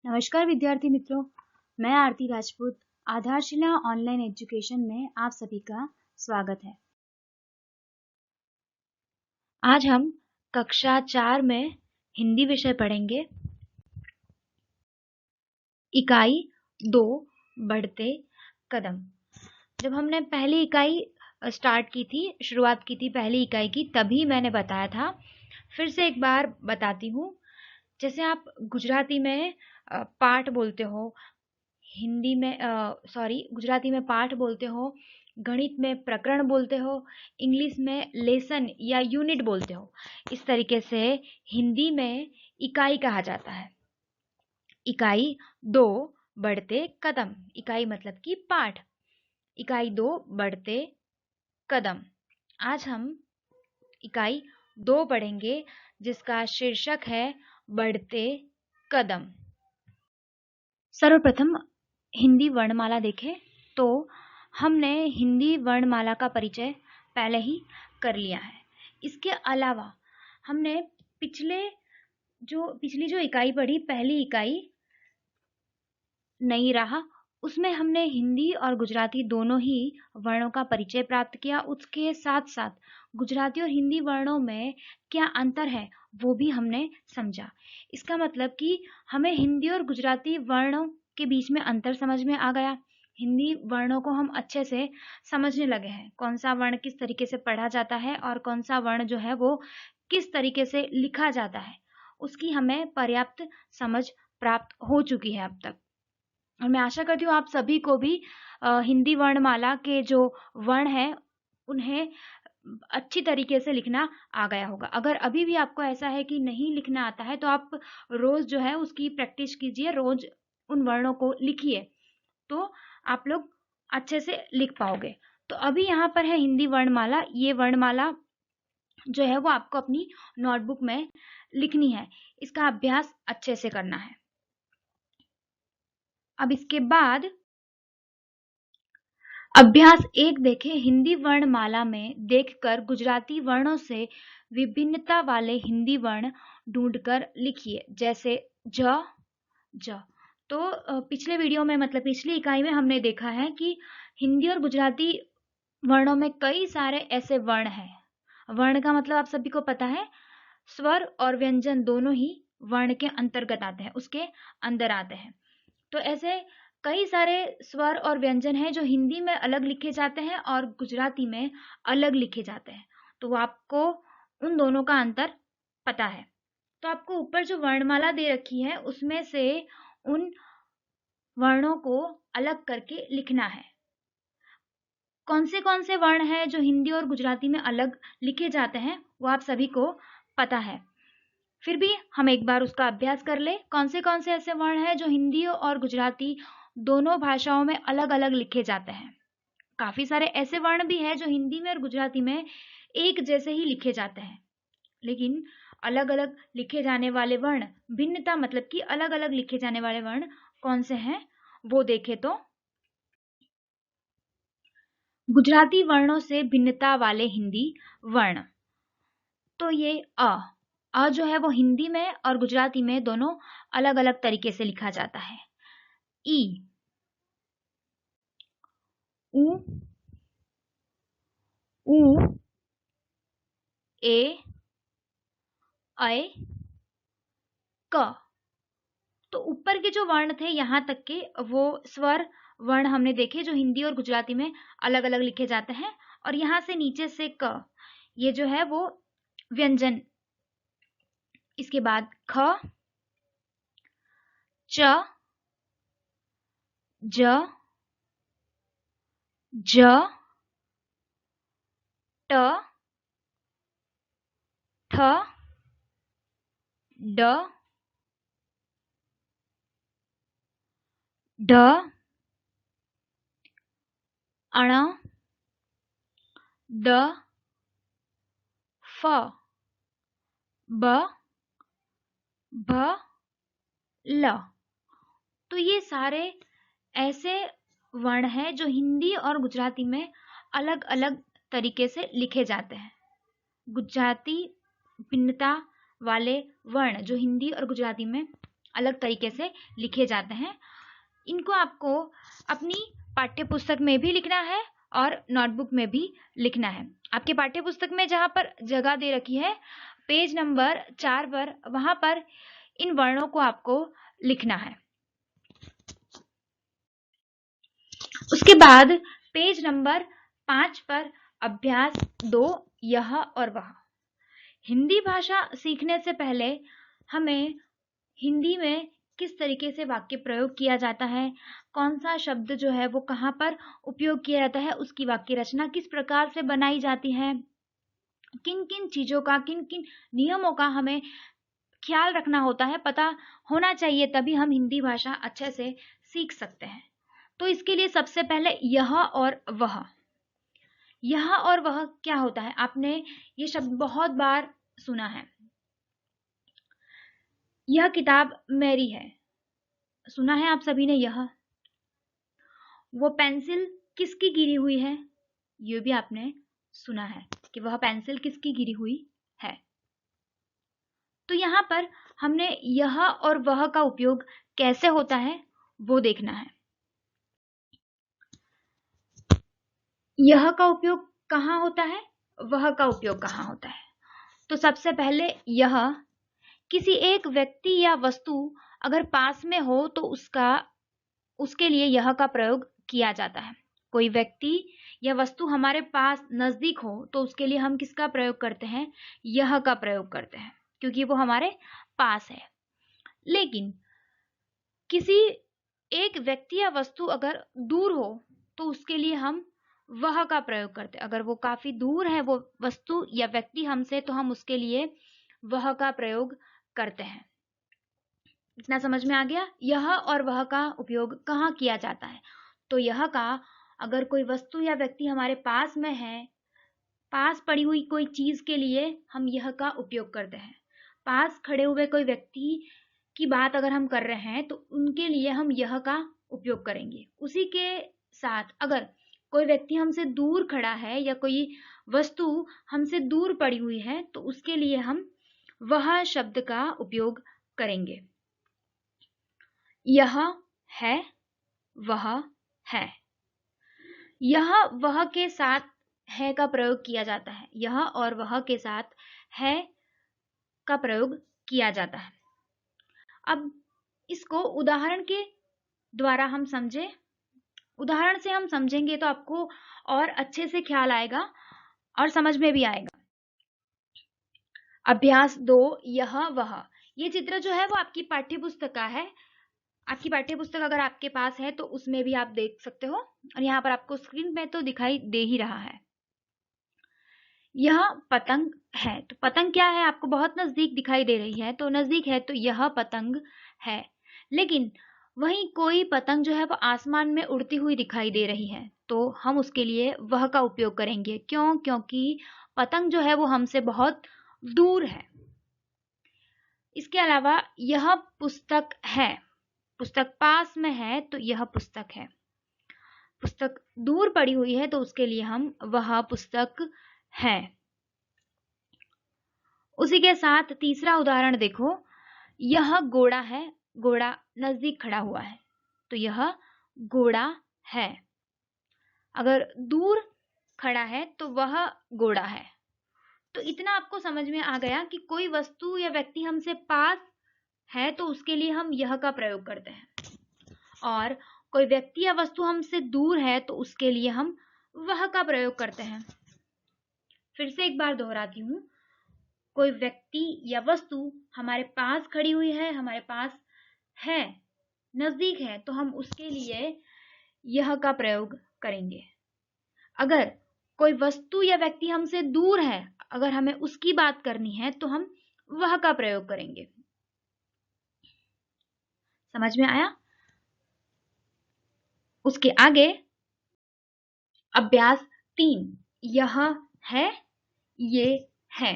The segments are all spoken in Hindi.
नमस्कार विद्यार्थी मित्रों, मैं आरती राजपूत आधारशिला ऑनलाइन एजुकेशन में आप सभी का स्वागत है। आज हम कक्षा 4 में हिंदी विषय पढ़ेंगे। इकाई 2 बढ़ते कदम। जब हमने पहली इकाई स्टार्ट की थी, शुरुआत की थी पहली इकाई की, तभी मैंने बताया था। फिर से एक बार बताती हूँ। जैसे आप गुजराती में पाठ बोलते हो, हिंदी में गुजराती में पाठ बोलते हो, गणित में प्रकरण बोलते हो, इंग्लिश में लेसन या यूनिट बोलते हो। इस तरीके से हिंदी में इकाई कहा जाता है। इकाई 2 बढ़ते कदम। इकाई मतलब कि पाठ। इकाई 2 बढ़ते कदम। आज हम इकाई 2 पढ़ेंगे, जिसका शीर्षक है बढ़ते कदम। सर्वप्रथम हिंदी वर्णमाला देखें तो हमने हिंदी वर्णमाला का परिचय पहले ही कर लिया है। इसके अलावा हमने पिछली जो इकाई पढ़ी, पहली इकाई नई राह, उसमें हमने हिंदी और गुजराती दोनों ही वर्णों का परिचय प्राप्त किया। उसके साथ साथ गुजराती और हिंदी वर्णों में क्या अंतर है वो भी हमने समझा। इसका मतलब कि हमें हिंदी और गुजराती वर्णों के बीच में अंतर समझ में आ गया। हिंदी वर्णों को हम अच्छे से समझने लगे हैं, कौन सा वर्ण किस तरीके से पढ़ा जाता है और कौन सा वर्ण जो है वो किस तरीके से लिखा जाता है, उसकी हमें पर्याप्त समझ प्राप्त हो चुकी है अब तक। और मैं आशा करती हूँ आप सभी को भी हिंदी वर्णमाला के जो वर्ण हैं उन्हें अच्छी तरीके से लिखना आ गया होगा। अगर अभी भी आपको ऐसा है कि नहीं लिखना आता है तो आप रोज जो है उसकी प्रैक्टिस कीजिए, रोज उन वर्णों को लिखिए, तो आप लोग अच्छे से लिख पाओगे। तो अभी यहाँ पर है हिंदी वर्णमाला। ये वर्णमाला जो है वो आपको अपनी नोटबुक में लिखनी है। इसका अभ्यास अच्छे से करना है। अब इसके बाद अभ्यास 1 देखें। हिंदी वर्णमाला में देखकर गुजराती वर्णों से विभिन्नता वाले हिंदी वर्ण ढूंढकर लिखिए। जैसे ज, ज। तो पिछले वीडियो में, मतलब पिछली इकाई में हमने देखा है कि हिंदी और गुजराती वर्णों में कई सारे ऐसे वर्ण हैं। वर्ण का मतलब आप सभी को पता है, स्वर और व्यंजन दोनों ही वर्ण के अंतर्गत आते हैं, उसके अंदर आते हैं। तो ऐसे कई सारे स्वर और व्यंजन हैं जो हिंदी में अलग लिखे जाते हैं और गुजराती में अलग लिखे जाते हैं। तो वो आपको उन दोनों का अंतर पता है। तो आपको ऊपर जो वर्णमाला दे रखी है उसमें से उन वर्णों को अलग करके लिखना है। कौन से वर्ण हैं जो हिंदी और गुजराती में अलग लिखे जाते हैं वो आप सभी को पता है। फिर भी हम एक बार उसका अभ्यास कर ले। कौन से ऐसे वर्ण हैं जो हिंदी और गुजराती दोनों भाषाओं में अलग अलग लिखे जाते हैं। काफी सारे ऐसे वर्ण भी हैं जो हिंदी में और गुजराती में एक जैसे ही लिखे जाते हैं, लेकिन अलग अलग लिखे जाने वाले वर्ण, भिन्नता मतलब कि अलग अलग लिखे जाने वाले वर्ण कौन से हैं वो देखें तो गुजराती वर्णों से भिन्नता वाले हिंदी वर्ण, तो ये अ जो है वो हिंदी में और गुजराती में दोनों अलग अलग तरीके से लिखा जाता है। ई, उ, ए, ऐ, क। तो ऊपर के जो वर्ण थे यहां तक के वो स्वर वर्ण हमने देखे जो हिंदी और गुजराती में अलग अलग लिखे जाते हैं। और यहां से नीचे से क, ये जो है वो व्यंजन। इसके बाद ख, च, ज, ज, ट, ठ, ड, ढ, अण, द, फ, ब, भ, ल। तो ये सारे ऐसे वर्ण हैं जो हिंदी और गुजराती में अलग अलग तरीके से लिखे जाते हैं। गुजराती भिन्नता वाले वर्ण जो हिंदी और गुजराती में अलग तरीके से लिखे जाते हैं। इनको आपको अपनी पाठ्य पुस्तक में भी लिखना है और नोटबुक में भी लिखना है। आपके पाठ्य पुस्तक में जहाँ पर जगह दे रखी है पेज नंबर 4 पर, वहां पर इन वर्णों को आपको लिखना है। उसके बाद पेज नंबर 5 पर अभ्यास 2 यह और वह। हिंदी भाषा सीखने से पहले हमें हिंदी में किस तरीके से वाक्य प्रयोग किया जाता है, कौन सा शब्द जो है वो कहाँ पर उपयोग किया जाता है, उसकी वाक्य रचना किस प्रकार से बनाई जाती है, किन किन चीजों का, किन किन नियमों का हमें ख्याल रखना होता है, पता होना चाहिए, तभी हम हिंदी भाषा अच्छे से सीख सकते हैं। तो इसके लिए सबसे पहले यह और वह। यह और वह क्या होता है? आपने ये शब्द बहुत बार सुना है। यह किताब मेरी है, सुना है आप सभी ने यह। वो पेंसिल किसकी गिरी हुई है, ये भी आपने सुना है कि वह पेंसिल किसकी गिरी हुई है। तो यहाँ पर हमने यह और वह का उपयोग कैसे होता है वो देखना है। यह का उपयोग कहाँ होता है, वह का उपयोग कहाँ होता है। तो सबसे पहले यह किसी एक व्यक्ति या वस्तु अगर पास में हो तो उसके लिए यह का प्रयोग किया जाता है। कोई व्यक्ति या वस्तु हमारे पास नजदीक हो तो उसके लिए हम किसका प्रयोग करते हैं, यह का प्रयोग करते हैं, क्योंकि वो हमारे पास है। लेकिन किसी एक व्यक्ति या वस्तु अगर दूर हो तो उसके लिए हम वह का प्रयोग करते हैं। अगर वो काफी दूर है वो वस्तु या व्यक्ति हमसे, तो हम उसके लिए वह का प्रयोग करते हैं। इतना समझ में आ गया? यह और वह का उपयोग कहाँ किया जाता है? तो यह का अगर कोई वस्तु या व्यक्ति हमारे पास में है, पास पड़ी हुई कोई चीज के लिए हम यह का उपयोग करते हैं। पास खड़े हुए कोई व्यक्ति की बात अगर हम कर रहे हैं तो उनके लिए हम यह का उपयोग करेंगे। उसी के साथ अगर कोई व्यक्ति हमसे दूर खड़ा है या कोई वस्तु हमसे दूर पड़ी हुई है तो उसके लिए हम वह शब्द का उपयोग करेंगे। यह है, वह है। यह वह के साथ है का प्रयोग किया जाता है। यह और वह के साथ है का प्रयोग किया जाता है। अब इसको उदाहरण के द्वारा हम समझें। उदाहरण से हम समझेंगे तो आपको और अच्छे से ख्याल आएगा और समझ में भी आएगा। अभ्यास 2 यह वह। ये चित्र जो है वो आपकी पाठ्य पुस्तक का है। आपकी पाठ्य पुस्तक अगर आपके पास है तो उसमें भी आप देख सकते हो, और यहाँ पर आपको स्क्रीन में तो दिखाई दे ही रहा है। यह पतंग है, तो पतंग क्या है, आपको बहुत नजदीक दिखाई दे रही है, तो नजदीक है तो यह पतंग है। लेकिन वहीं कोई पतंग जो है वो आसमान में उड़ती हुई दिखाई दे रही है, तो हम उसके लिए वह का उपयोग करेंगे। क्यों? क्योंकि पतंग जो है वो हमसे बहुत दूर है। इसके अलावा यह पुस्तक है, पुस्तक पास में है तो यह पुस्तक है। पुस्तक दूर पड़ी हुई है तो उसके लिए हम वह पुस्तक है। उसी के साथ तीसरा उदाहरण देखो। यह घोड़ा है, घोड़ा नजदीक खड़ा हुआ है तो यह घोड़ा है। अगर दूर खड़ा है तो वह घोड़ा है। तो इतना आपको समझ में आ गया कि कोई वस्तु या व्यक्ति हमसे पास है तो उसके लिए हम यह का प्रयोग करते हैं, और कोई व्यक्ति या वस्तु हमसे दूर है तो उसके लिए हम वह का प्रयोग करते हैं। फिर से एक बार दोहराती हूं। कोई व्यक्ति या वस्तु हमारे पास खड़ी हुई है, हमारे पास है, नजदीक है, तो हम उसके लिए यह का प्रयोग करेंगे। अगर कोई वस्तु या व्यक्ति हमसे दूर है, अगर हमें उसकी बात करनी है तो हम वह का प्रयोग करेंगे। समझ में आया? उसके आगे अभ्यास 3 यह है, ये है।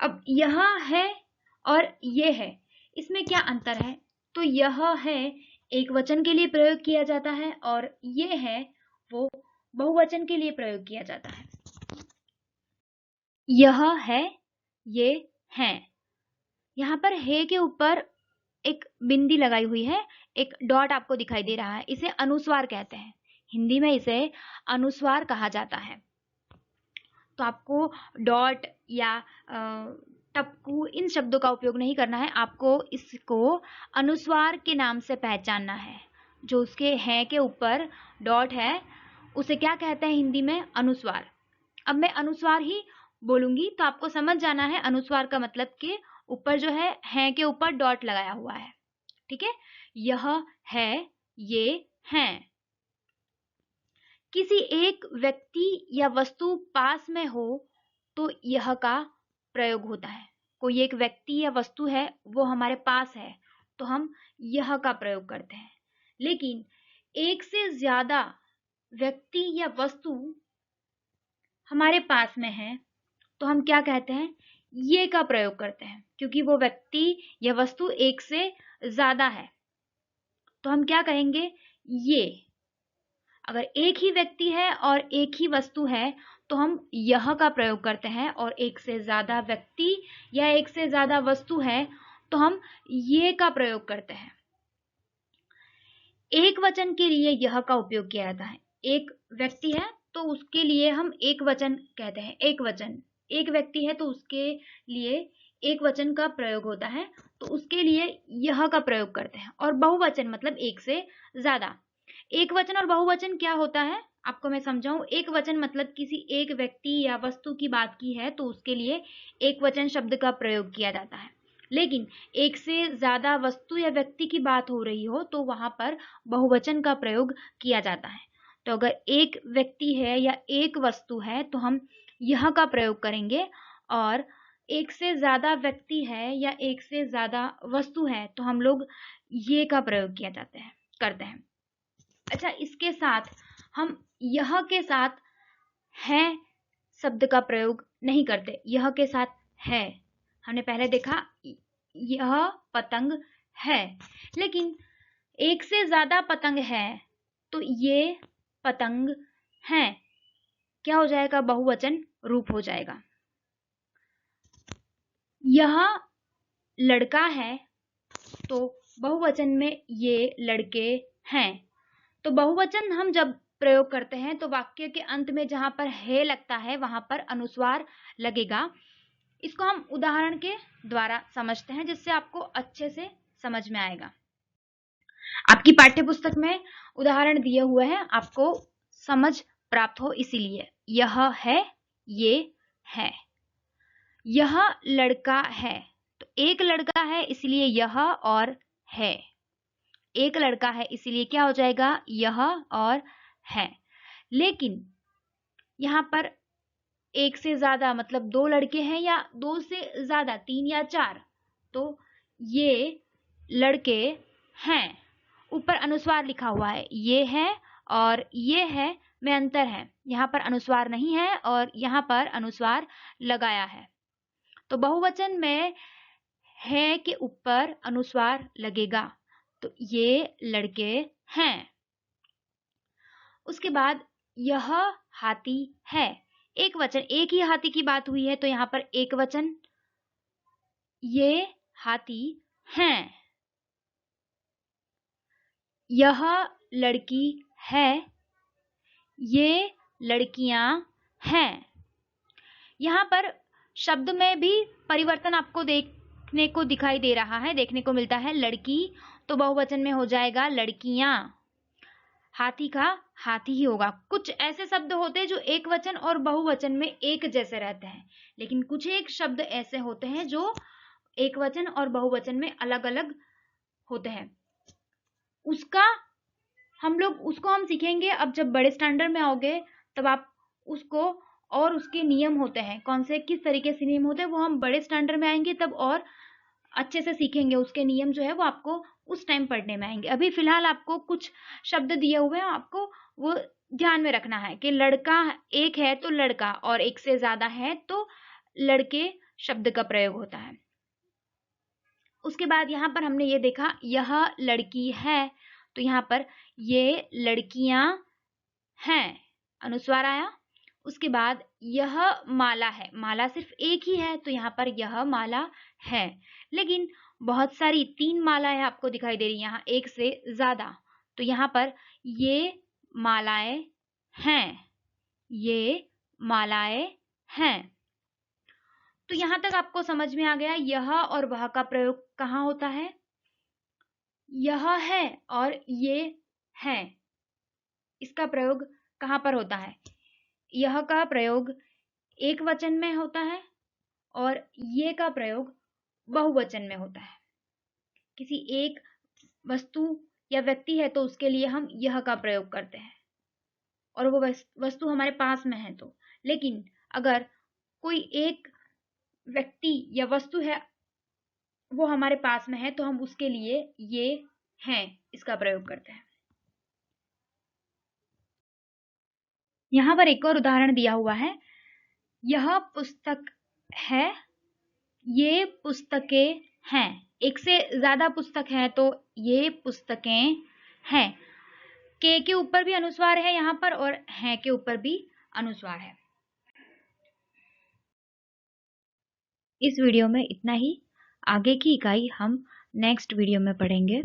अब यह है और ये है, इसमें क्या अंतर है? तो यह है एक वचन के लिए प्रयोग किया जाता है और ये है वो बहुवचन के लिए प्रयोग किया जाता है। यह है, ये है। यहाँ पर है के ऊपर एक बिंदी लगाई हुई है, एक डॉट आपको दिखाई दे रहा है, इसे अनुस्वार कहते हैं। हिंदी में इसे अनुस्वार कहा जाता है। तो आपको डॉट या टपकू इन शब्दों का उपयोग नहीं करना है, आपको इसको अनुस्वार के नाम से पहचानना है। जो उसके हैं के ऊपर डॉट है उसे क्या कहते हैं हिंदी में? अनुस्वार। अब मैं अनुस्वार ही बोलूंगी तो आपको समझ जाना है अनुस्वार का मतलब कि ऊपर जो है के ऊपर डॉट लगाया हुआ है। ठीक है, यह है, ये हैं। किसी एक व्यक्ति या वस्तु पास में हो तो यह का प्रयोग होता है। कोई एक व्यक्ति या वस्तु है, वो हमारे पास है, तो हम यह का प्रयोग करते हैं। लेकिन एक से ज्यादा व्यक्ति या वस्तु हमारे पास में है तो हम क्या कहते हैं? ये का प्रयोग करते हैं, क्योंकि वो व्यक्ति या वस्तु एक से ज्यादा है। तो हम क्या कहेंगे? ये। अगर एक ही व्यक्ति है और एक ही वस्तु है तो हम यह का प्रयोग करते हैं, और एक से ज्यादा व्यक्ति या एक से ज्यादा वस्तु है तो हम ये का प्रयोग करते हैं। एक वचन के लिए यह का उपयोग किया जाता है। एक व्यक्ति है तो उसके लिए हम एक वचन कहते हैं। एक वचन, एक व्यक्ति है तो उसके लिए एक वचन का प्रयोग होता है, तो उसके लिए यह का प्रयोग करते हैं। और बहुवचन मतलब एक से ज्यादा। एक वचन और बहुवचन क्या होता है आपको मैं समझाऊं। एक वचन मतलब किसी एक व्यक्ति या वस्तु की बात की है तो उसके लिए एक वचन शब्द का प्रयोग किया जाता है। लेकिन एक से ज्यादा वस्तु या व्यक्ति की बात हो रही हो तो वहां पर बहुवचन का प्रयोग किया जाता है। तो अगर एक व्यक्ति है या एक वस्तु है तो हम यह का प्रयोग करेंगे, और एक से ज्यादा व्यक्ति है या एक से ज्यादा वस्तु है तो हम लोग ये का प्रयोग किया जाता है, करते हैं। अच्छा, इसके साथ हम यह के साथ है शब्द का प्रयोग नहीं करते। यह के साथ है, हमने पहले देखा यह पतंग है, लेकिन एक से ज्यादा पतंग है तो ये पतंग है, क्या हो जाएगा? बहुवचन रूप हो जाएगा। यह लड़का है तो बहुवचन में ये लड़के हैं। तो बहुवचन हम जब प्रयोग करते हैं तो वाक्य के अंत में जहां पर है लगता है वहां पर अनुस्वार लगेगा। इसको हम उदाहरण के द्वारा समझते हैं जिससे आपको अच्छे से समझ में आएगा। आपकी पाठ्य पुस्तक में उदाहरण दिए हुए हैं, आपको समझ प्राप्त हो इसीलिए। यह है, ये है। यह लड़का है, तो एक लड़का है इसलिए यह और है। एक लड़का है इसलिए क्या हो जाएगा? यह और है। लेकिन यहां पर एक से ज्यादा मतलब दो लड़के हैं या दो से ज्यादा, तीन या चार, तो ये लड़के हैं। ऊपर अनुस्वार लिखा हुआ है, ये है और ये है में अंतर है। यहाँ पर अनुस्वार नहीं है और यहाँ पर अनुस्वार लगाया है। तो बहुवचन में है के ऊपर अनुस्वार लगेगा, तो ये लड़के हैं। उसके बाद यह हाथी है। एक वचन, एक ही हाथी की बात हुई है तो यहाँ पर एक वचन, ये हाथी हैं। यह लड़की है, ये लड़कियां हैं। यहाँ पर शब्द में भी परिवर्तन आपको देखने को दिखाई दे रहा है, देखने को मिलता है। लड़की तो बहुवचन में हो जाएगा लड़कियां, हाथी का हाथी ही होगा। कुछ ऐसे शब्द होते हैं जो एक वचन और बहुवचन में एक जैसे रहते हैं, लेकिन कुछ एक शब्द ऐसे होते हैं जो एक वचन और बहुवचन में अलग अलग होते हैं। उसको हम सीखेंगे। अब जब बड़े स्टैंडर्ड में आओगे तब आप उसको, और उसके नियम होते हैं कौन से, किस तरीके से नियम होते हैं, वो हम बड़े स्टैंडर्ड में आएंगे तब और अच्छे से सीखेंगे। उसके नियम जो है वो आपको उस टाइम पढ़ने में आएंगे। अभी फिलहाल आपको कुछ शब्द दिए हुए हैं, आपको वो ध्यान में रखना है कि लड़का एक है तो लड़का, और एक से ज्यादा है तो लड़के शब्द का प्रयोग होता है। उसके बाद यहाँ पर हमने ये देखा यह लड़की है, तो यहाँ पर ये लड़कियां हैं, अनुस्वार आया। उसके बाद यह माला है, माला सिर्फ एक ही है तो यहाँ पर यह माला है। लेकिन बहुत सारी 3 मालाएं आपको दिखाई दे रही हैं यहाँ, एक से ज्यादा, तो यहाँ पर ये मालाएं हैं, ये मालाएं हैं। तो यहां तक आपको समझ में आ गया यह और वह का प्रयोग कहाँ होता है? यह है और ये है, इसका प्रयोग कहाँ पर होता है? यह का प्रयोग एक वचन में होता है और ये का प्रयोग बहुवचन में होता है। किसी एक वस्तु या व्यक्ति है तो उसके लिए हम यह का प्रयोग करते हैं और वो वस्तु हमारे पास में है तो। लेकिन अगर कोई एक व्यक्ति या वस्तु है वो हमारे पास में है तो हम उसके लिए ये हैं इसका प्रयोग करते हैं। यहां पर एक और उदाहरण दिया हुआ है, यह पुस्तक है, ये पुस्तकें हैं। एक से ज्यादा पुस्तक है तो ये पुस्तकें हैं। के ऊपर भी अनुस्वार है यहाँ पर और हैं के ऊपर भी अनुस्वार है। इस वीडियो में इतना ही। आगे की इकाई हम नेक्स्ट वीडियो में पढ़ेंगे।